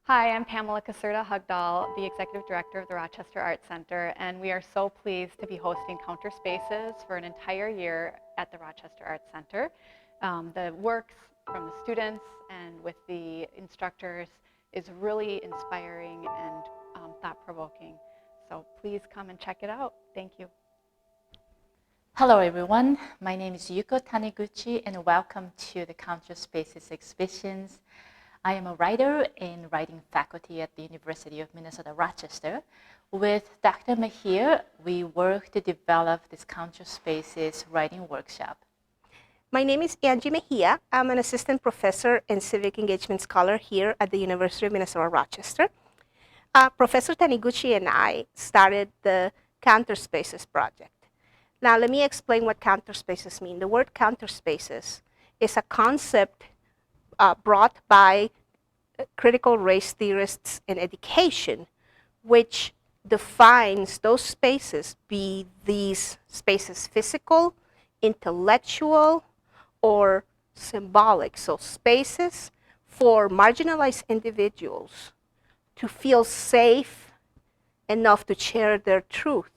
Hi, I'm Pamela Caserta Hugdahl, the Executive Director of the Rochester Arts Center, and we are so pleased to be hosting Counterspaces for an entire year at the Rochester Arts Center. The works from the students and with the instructors is really inspiring and thought-provoking. So please come and check it out. Thank you. Hello everyone, my name is Yuko Taniguchi and welcome to the Counterspaces exhibitions. I am a writer and writing faculty at the University of Minnesota, Rochester. With Dr. Mejia, we work to develop this Counterspaces writing workshop. My name is Angie Mejia. I'm an assistant professor and civic engagement scholar here at the University of Minnesota, Rochester. Professor Taniguchi and I started the Counterspaces project. Now, let me explain what counterspaces mean. The word counterspaces is a concept brought by critical race theorists in education, which defines those spaces, be these spaces physical, intellectual, or symbolic. So spaces for marginalized individuals to feel safe enough to share their truth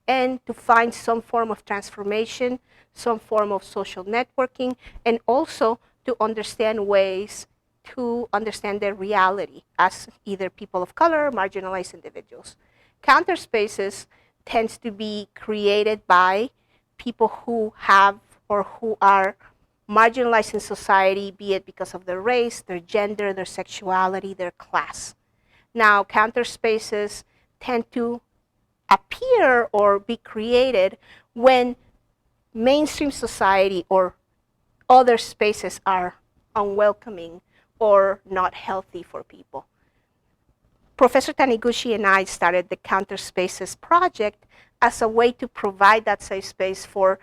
and to find some form of transformation, some form of social networking, and also to understand ways to understand their reality as either people of color or marginalized individuals. Counterspaces tends to be created by people who have or who are marginalized in society, be it because of their race, their gender, their sexuality, their class. Now, counterspaces tend to appear or be created when mainstream society or other spaces are unwelcoming or not healthy for people. Professor Taniguchi and I started the Counterspaces project as a way to provide that safe space for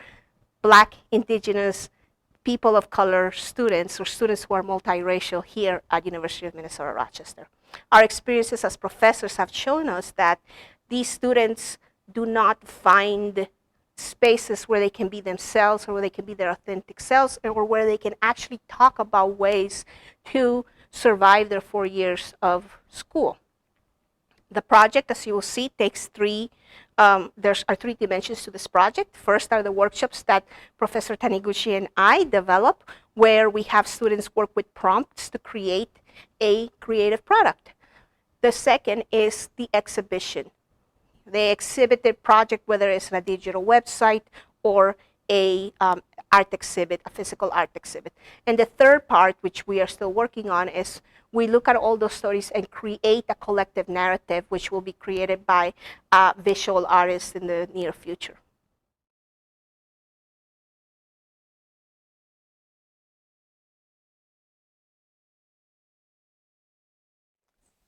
Black, Indigenous, people of color students or students who are multiracial here at University of Minnesota, Rochester. Our experiences as professors have shown us that these students do not find spaces where they can be themselves or where they can be their authentic selves or where they can actually talk about ways to survive their 4 years of school. The project, as you will see, takes three dimensions to this project. First are the workshops that Professor Taniguchi and I develop, where we have students work with prompts to create a creative product. The second is the exhibition. They exhibit their project, whether it's a digital website or a art exhibit, a physical art exhibit. And the third part, which we are still working on, is we look at all those stories and create a collective narrative, which will be created by visual artists in the near future.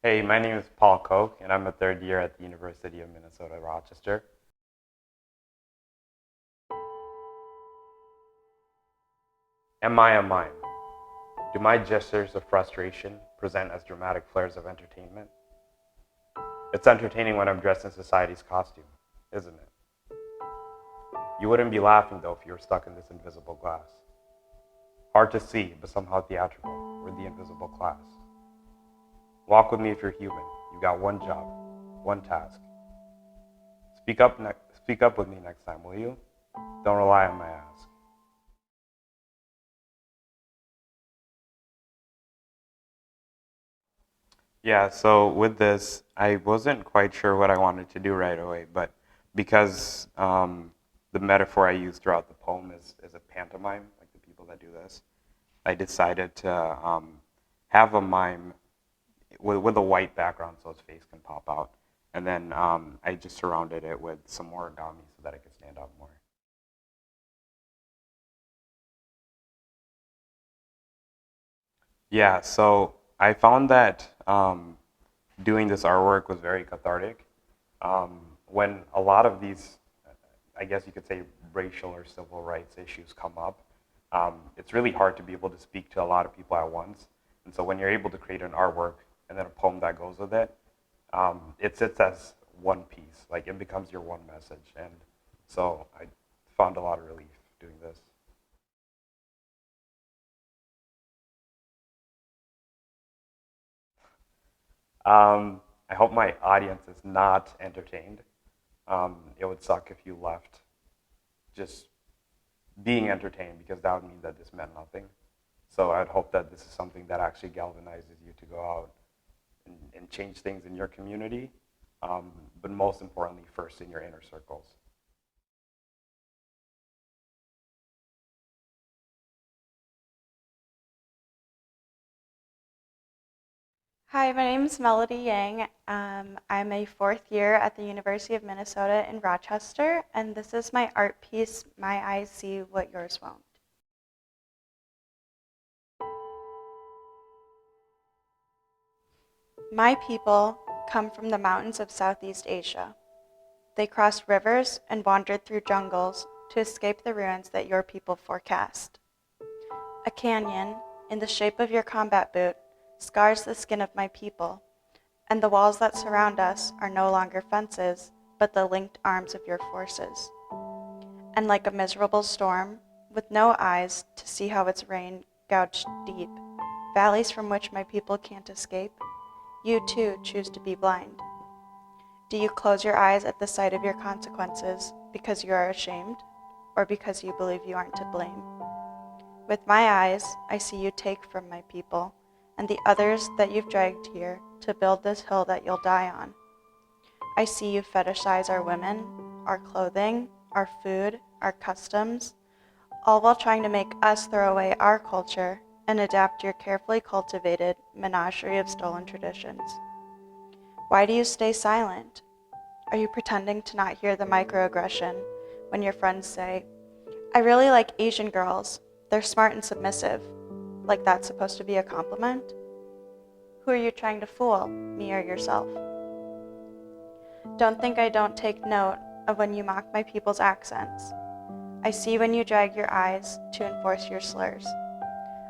Hey, my name is Paul Koch, and I'm a third year at the University of Minnesota, Rochester. Am I a mime? Do my gestures of frustration present as dramatic flares of entertainment? It's entertaining when I'm dressed in society's costume, isn't it? You wouldn't be laughing, though, if you were stuck in this invisible glass. Hard to see, but somehow theatrical. We're the invisible class. Walk with me if you're human. You got one job, one task. Speak up with me next time, will you? Don't rely on my ask. Yeah, so with this, I wasn't quite sure what I wanted to do right away, but because the metaphor I use throughout the poem is a pantomime, like the people that do this, I decided to have a mime with a white background so his face can pop out. And then I just surrounded it with some more origami so that it could stand out more. Yeah, so I found that doing this artwork was very cathartic. When a lot of these, I guess you could say, racial or civil rights issues come up, it's really hard to be able to speak to a lot of people at once. And so when you're able to create an artwork and then a poem that goes with it, it sits as one piece. Like, it becomes your one message. And so I found a lot of relief doing this. I hope my audience is not entertained. It would suck if you left just being entertained, because that would mean that this meant nothing. So I'd hope that this is something that actually galvanizes you to go out and change things in your community, but most importantly, first in your inner circles. Hi, my name is Melody Yang. I'm a fourth year at the University of Minnesota in Rochester, and this is my art piece, My Eyes See What Yours Won't. My people come from the mountains of Southeast Asia. They crossed rivers and wandered through jungles to escape the ruins that your people forecast. A canyon, in the shape of your combat boot, scars the skin of my people, and the walls that surround us are no longer fences, but the linked arms of your forces. And like a miserable storm, with no eyes to see how its rain gouged deep, valleys from which my people can't escape, you too choose to be blind. Do you close your eyes at the sight of your consequences because you are ashamed, or because you believe you aren't to blame? With my eyes, I see you take from my people, and the others that you've dragged here to build this hill that you'll die on. I see you fetishize our women, our clothing, our food, our customs, all while trying to make us throw away our culture and adapt your carefully cultivated menagerie of stolen traditions. Why do you stay silent? Are you pretending to not hear the microaggression when your friends say, I really like Asian girls, they're smart and submissive? Like that's supposed to be a compliment? Who are you trying to fool, me or yourself? Don't think I don't take note of when you mock my people's accents. I see when you drag your eyes to enforce your slurs.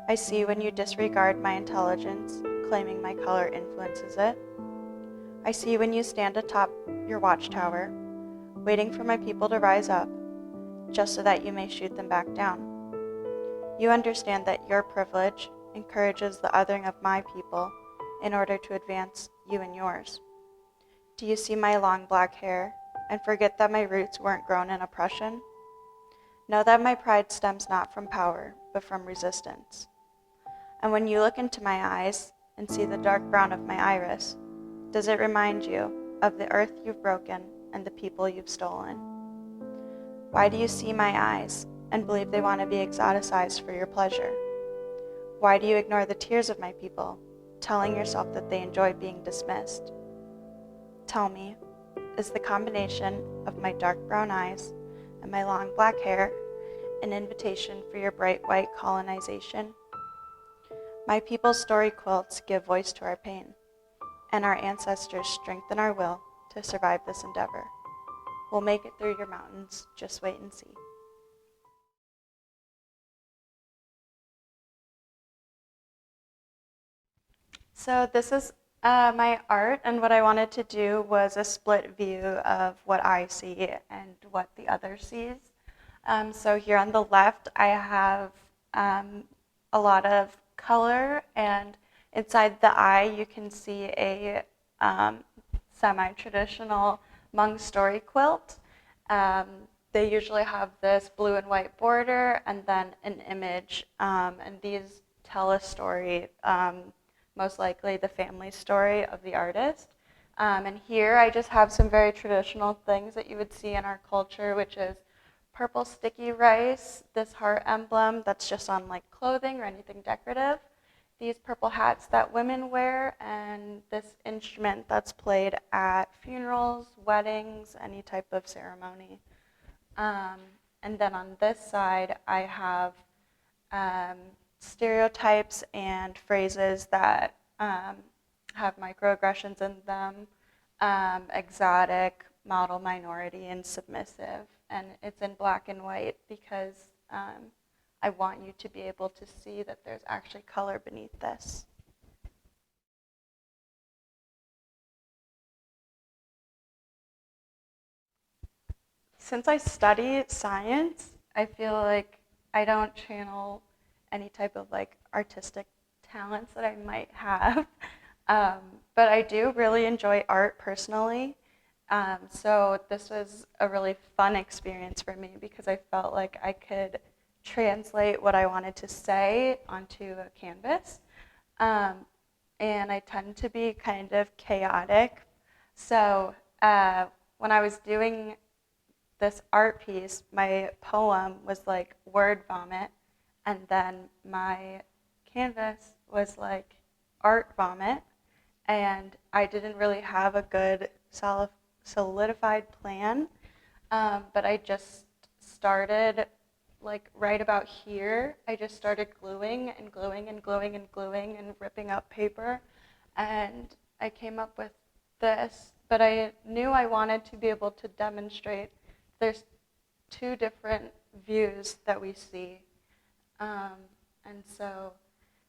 I see when you disregard my intelligence, claiming my color influences it. I see when you stand atop your watchtower, waiting for my people to rise up, just so that you may shoot them back down. You understand that your privilege encourages the othering of my people in order to advance you and yours. Do you see my long black hair and forget that my roots weren't grown in oppression? Know that my pride stems not from power, but from resistance. And when you look into my eyes and see the dark brown of my iris, does it remind you of the earth you've broken and the people you've stolen? Why do you see my eyes and believe they want to be exoticized for your pleasure? Why do you ignore the tears of my people, telling yourself that they enjoy being dismissed? Tell me, is the combination of my dark brown eyes and my long black hair an invitation for your bright white colonization? My people's story quilts give voice to our pain, and our ancestors strengthen our will to survive this endeavor. We'll make it through your mountains, just wait and see. So this is my art, and what I wanted to do was a split view of what I see and what the other sees. So here on the left, I have a lot of color, and inside the eye, you can see a semi-traditional Hmong story quilt. They usually have this blue and white border and then an image, and these tell a story, most likely the family story of the artist. And here I just have some very traditional things that you would see in our culture, which is purple sticky rice, this heart emblem that's just on like clothing or anything decorative, these purple hats that women wear, and this instrument that's played at funerals, weddings, any type of ceremony. And then on this side, I have stereotypes and phrases that have microaggressions in them, exotic, model minority, and submissive. And it's in black and white because I want you to be able to see that there's actually color beneath this. Since I study science, I feel like I don't channel any type of like artistic talents that I might have. But I do really enjoy art personally. So this was a really fun experience for me because I felt like I could translate what I wanted to say onto a canvas. And I tend to be kind of chaotic. So when I was doing this art piece, my poem was like word vomit, and then my canvas was like art vomit, and I didn't really have a good solidified plan, but I just started like right about here. I just started gluing and gluing and gluing and gluing and ripping up paper, and I came up with this, but I knew I wanted to be able to demonstrate there's two different views that we see. And so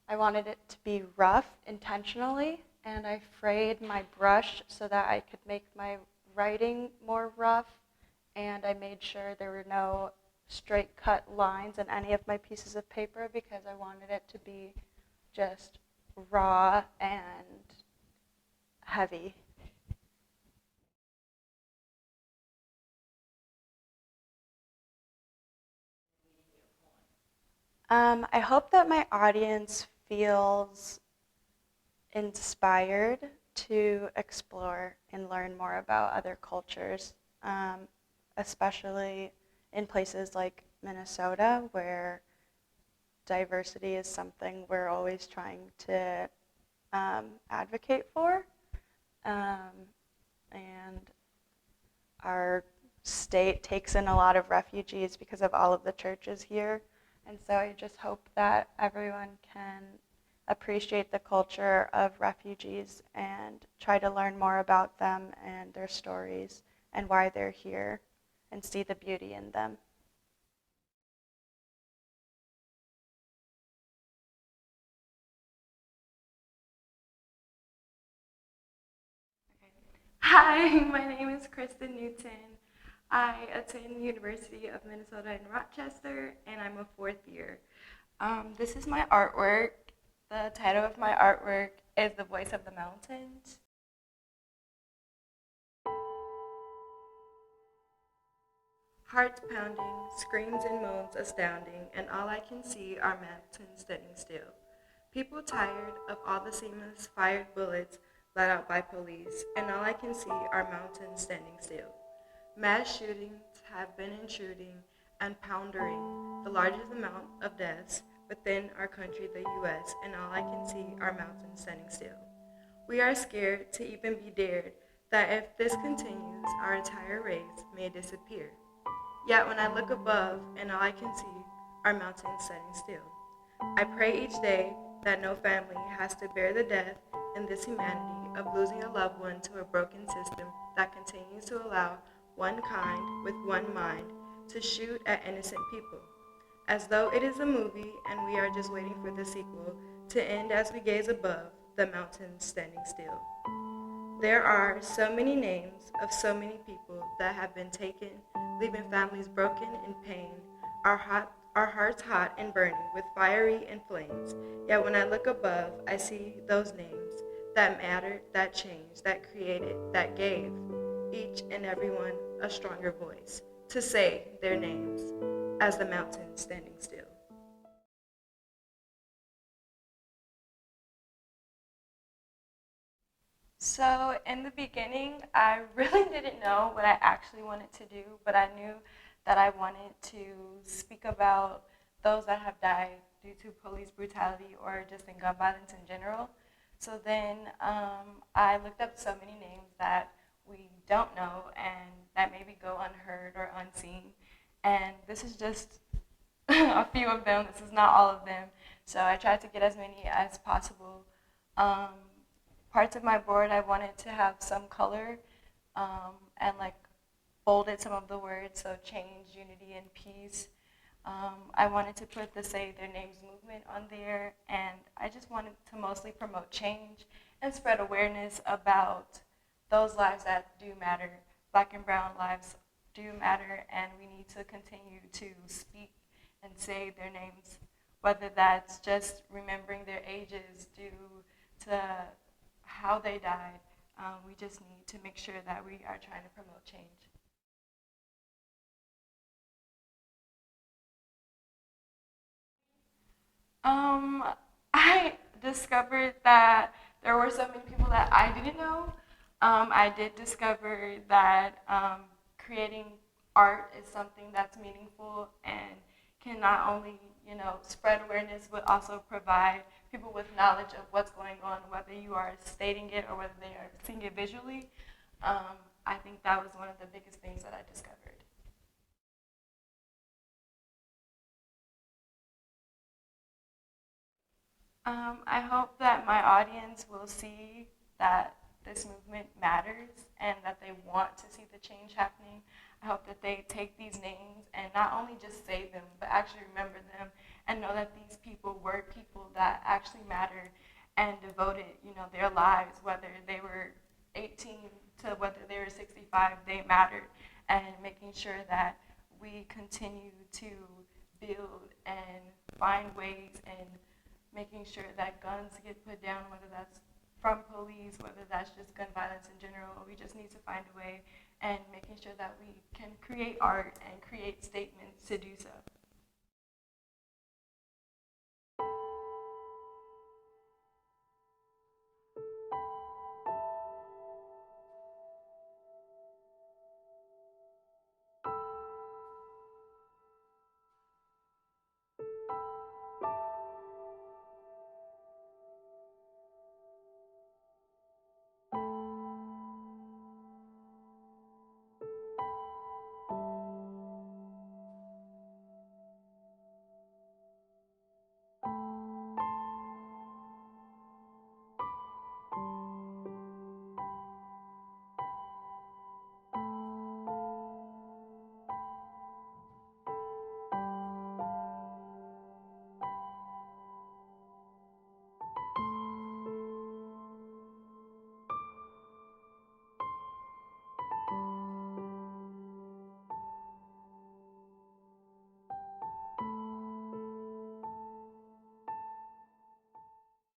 I wanted it to be rough intentionally, and I frayed my brush so that I could make my writing more rough, and I made sure there were no straight cut lines in any of my pieces of paper because I wanted it to be just raw and heavy. I hope that my audience feels inspired to explore and learn more about other cultures, especially in places like Minnesota, where diversity is something we're always trying to advocate for. And our state takes in a lot of refugees because of all of the churches here. And so I just hope that everyone can appreciate the culture of refugees and try to learn more about them and their stories and why they're here and see the beauty in them. Hi, my name is Kristen Newton. I attend the University of Minnesota in Rochester, and I'm a fourth year. This is my artwork. The title of my artwork is The Voice of the Mountains. Hearts pounding, screams and moans astounding, and all I can see are mountains standing still. People tired of all the seamless fired bullets let out by police, and all I can see are mountains standing still. Mass shootings have been intruding and pondering the largest amount of deaths within our country, the U.S., and all I can see are mountains standing still. We are scared to even be dared that if this continues, our entire race may disappear. Yet when I look above and all I can see are mountains standing still. I pray each day that no family has to bear the death in this humanity of losing a loved one to a broken system that continues to allow one kind with one mind to shoot at innocent people, as though it is a movie and we are just waiting for the sequel to end as we gaze above the mountains standing still. There are so many names of so many people that have been taken, leaving families broken in pain, our hearts hot and burning with fiery and flames. Yet when I look above, I see those names that mattered, that changed, that created, that gave each and every one a stronger voice to say their names as the mountains standing still. So in the beginning, I really didn't know what I actually wanted to do, but I knew that I wanted to speak about those that have died due to police brutality or just in gun violence in general. So then I looked up so many names that we don't know and that maybe go unheard or unseen. And this is just a few of them. This is not all of them. So I tried to get as many as possible. Parts of my board, I wanted to have some color and like bolded some of the words, so change, unity, and peace. I wanted to put the Say Their Names movement on there, and I just wanted to mostly promote change and spread awareness about those lives that do matter. Black and brown lives do matter, and we need to continue to speak and say their names, whether that's just remembering their ages due to how they died. We just need to make sure that we are trying to promote change. I discovered that there were so many people that I didn't know. I did discover that creating art is something that's meaningful and can not only, spread awareness, but also provide people with knowledge of what's going on, whether you are stating it or whether they are seeing it visually. I think that was one of the biggest things that I discovered. I hope that my audience will see that this movement matters and that they want to see the change happening. I hope that they take these names and not only just say them, but actually remember them and know that these people were people that actually mattered and devoted, their lives, whether they were 18 to whether they were 65, they mattered. And making sure that we continue to build and find ways and making sure that guns get put down, whether that's from police, whether that's just gun violence in general. We just need to find a way and making sure that we can create art and create statements to do so.